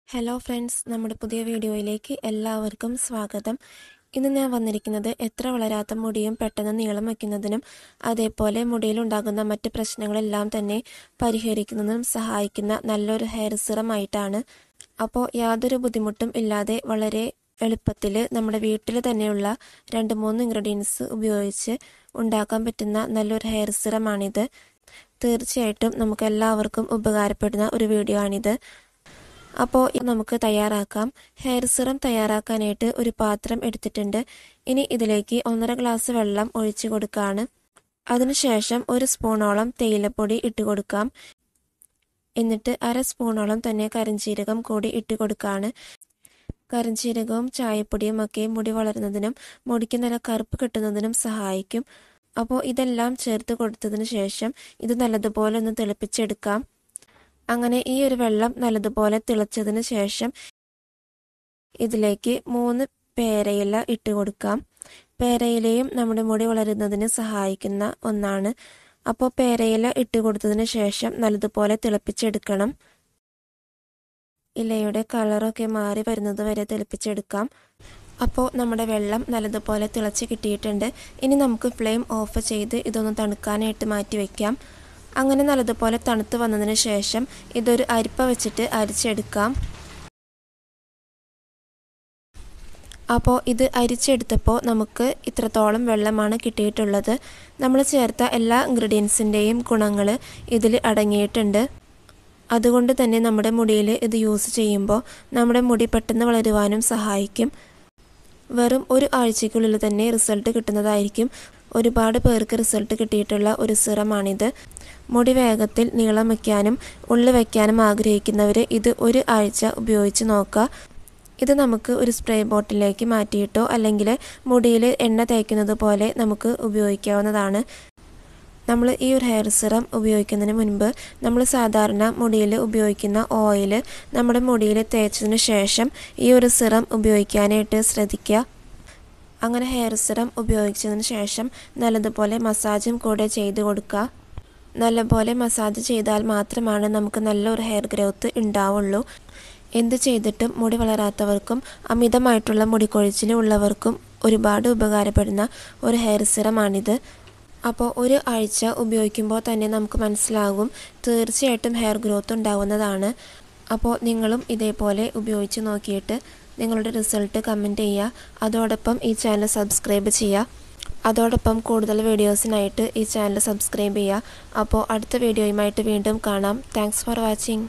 Hello friends, നമ്മുടെ പുതിയ വീഡിയോയിലേക്ക് എല്ലാവർക്കും സ്വാഗതം. ഇന്ന് ഞാൻ വന്നിരിക്കുന്നത് എത്ര വളരാത്ത മുടിയും പെട്ടെന്ന് നീളം വയ്ക്കുന്നതിനും അതേപോലെ മുടിയിലുണ്ടാകുന്ന മറ്റ് പ്രശ്നങ്ങളെല്ലാം തന്നെ പരിഹരിക്കുന്നതിനും സഹായിക്കുന്ന നല്ലൊരു ഹെയർ സിറം ആയിട്ടാണ്. അപ്പോൾ യാതൊരു ബുദ്ധിമുട്ടും ഇല്ലാതെ വളരെ എളുപ്പത്തിൽ നമ്മുടെ വീട്ടിൽ തന്നെയുള്ള 2-3 ഇൻഗ്രീഡിയൻസ് ഉപയോഗിച്ച് ഉണ്ടാക്കാൻ പറ്റുന്ന നല്ലൊരു ഹെയർ സിറമാണിത്. തീർച്ചയായിട്ടും നമുക്ക് എല്ലാവർക്കും ഉപകാരപ്പെടുന്ന ഒരു വീഡിയോ ആണിത്. അപ്പോൾ നമുക്ക് തയ്യാറാക്കാം. ഹെയർ സിറം തയ്യാറാക്കാനായിട്ട് ഒരു പാത്രം എടുത്തിട്ടുണ്ട്. ഇനി ഇതിലേക്ക് 1.5 ഗ്ലാസ് വെള്ളം ഒഴിച്ചു കൊടുക്കുകയാണ്. അതിനുശേഷം 1 സ്പൂണോളം തേയിലപ്പൊടി ഇട്ട് കൊടുക്കാം. എന്നിട്ട് 1/2 സ്പൂണോളം തന്നെ കരിഞ്ജീരകം കൂടി ഇട്ട് കൊടുക്കുകയാണ്. കരിഞ്ജീരകവും ചായപ്പൊടിയും ഒക്കെ മുടി വളരുന്നതിനും മുടിക്ക് നല്ല കറുപ്പ് കിട്ടുന്നതിനും സഹായിക്കും. അപ്പോൾ ഇതെല്ലാം ചേർത്ത് കൊടുത്തതിന് ശേഷം ഇത് നല്ലതുപോലെ ഒന്ന് തിളപ്പിച്ചെടുക്കാം. അങ്ങനെ ഈ ഒരു വെള്ളം നല്ലതുപോലെ തിളച്ചതിന് ശേഷം ഇതിലേക്ക് 3 പേരയില ഇട്ട് കൊടുക്കാം. പേരയിലയും നമ്മുടെ മുടി വളരുന്നതിന് സഹായിക്കുന്ന ഒന്നാണ്. അപ്പോൾ പേരയില ഇട്ട് കൊടുത്തതിന് ശേഷം നല്ലതുപോലെ തിളപ്പിച്ചെടുക്കണം. ഇലയുടെ കളറൊക്കെ മാറി വരുന്നത് വരെ തിളപ്പിച്ചെടുക്കാം. അപ്പോൾ നമ്മുടെ വെള്ളം നല്ലതുപോലെ തിളച്ച് കിട്ടിയിട്ടുണ്ട്. ഇനി നമുക്ക് ഫ്ലെയിം ഓഫ് ചെയ്ത് ഇതൊന്ന് തണുക്കാനായിട്ട് മാറ്റി വയ്ക്കാം. അങ്ങനെ നല്ലതുപോലെ തണുത്ത് വന്നതിന് ശേഷം ഇതൊരു അരിപ്പ വെച്ചിട്ട് അരിച്ചെടുക്കാം. അപ്പോൾ ഇത് അരിച്ചെടുത്തപ്പോൾ നമുക്ക് ഇത്രത്തോളം വെള്ളമാണ് കിട്ടിയിട്ടുള്ളത്. നമ്മൾ ചേർത്ത എല്ലാ ഇൻഗ്രീഡിയൻസിൻ്റെയും ഗുണങ്ങൾ ഇതിൽ അടങ്ങിയിട്ടുണ്ട്. അതുകൊണ്ട് തന്നെ നമ്മുടെ മുടിയിൽ ഇത് യൂസ് ചെയ്യുമ്പോൾ നമ്മുടെ മുടി പെട്ടെന്ന് വളരുവാനും സഹായിക്കും. വെറും 1 ആഴ്ചയ്ക്കുള്ളിൽ തന്നെ റിസൾട്ട് കിട്ടുന്നതായിരിക്കും. ഒരുപാട് പേർക്ക് റിസൾട്ട് കിട്ടിയിട്ടുള്ള ഒരു സിറമാണിത്. മുടി വേഗത്തിൽ നീളം വയ്ക്കാനും ഉള്ളിൽ വയ്ക്കാനും ആഗ്രഹിക്കുന്നവർ ഇത് 1 ആഴ്ച ഉപയോഗിച്ച് നോക്കുക. ഇത് നമുക്ക് ഒരു സ്പ്രേ ബോട്ടിലേക്ക് മാറ്റിയിട്ടോ അല്ലെങ്കിൽ മുടിയിൽ എണ്ണ തേക്കുന്നത് പോലെ നമുക്ക് ഉപയോഗിക്കാവുന്നതാണ്. നമ്മൾ ഈ ഒരു ഹെയർ സിറം ഉപയോഗിക്കുന്നതിന് മുൻപ് നമ്മൾ സാധാരണ മുടിയിൽ ഉപയോഗിക്കുന്ന ഓയിൽ നമ്മുടെ മുടിയിൽ തേച്ചതിന് ശേഷം ഈ ഒരു സിറം ഉപയോഗിക്കാനായിട്ട് ശ്രദ്ധിക്കുക. അങ്ങനെ ഹെയർ സിറം ഉപയോഗിച്ചതിന് ശേഷം നല്ലതുപോലെ മസാജും കൂടെ ചെയ്ത് കൊടുക്കുക. നല്ലപോലെ മസാജ് ചെയ്താൽ മാത്രമാണ് നമുക്ക് നല്ലൊരു ഹെയർ ഗ്രോത്ത് ഉണ്ടാവുള്ളൂ. എന്ത് ചെയ്തിട്ടും മുടി വളരാത്തവർക്കും അമിതമായിട്ടുള്ള മുടികൊഴിച്ചിൽ ഉള്ളവർക്കും ഒരുപാട് ഉപകാരപ്പെടുന്ന ഒരു ഹെയർ സിറമാണിത്. അപ്പോൾ 1 ആഴ്ച ഉപയോഗിക്കുമ്പോൾ തന്നെ നമുക്ക് മനസ്സിലാകും തീർച്ചയായിട്ടും ഹെയർ ഗ്രോത്ത് ഉണ്ടാവുന്നതാണ്. അപ്പോൾ നിങ്ങളും ഇതേപോലെ ഉപയോഗിച്ച് നോക്കിയിട്ട് നിങ്ങളുടെ റിസൾട്ട് കമൻറ്റ് ചെയ്യുക. അതോടൊപ്പം ഈ ചാനൽ സബ്സ്ക്രൈബ് ചെയ്യുക. അതോടൊപ്പം കൂടുതൽ വീഡിയോസിനായിട്ട് ഈ ചാനൽ സബ്സ്ക്രൈബ് ചെയ്യുക. അപ്പോൾ അടുത്ത വീഡിയോയുമായിട്ട് വീണ്ടും കാണാം. Thanks for watching.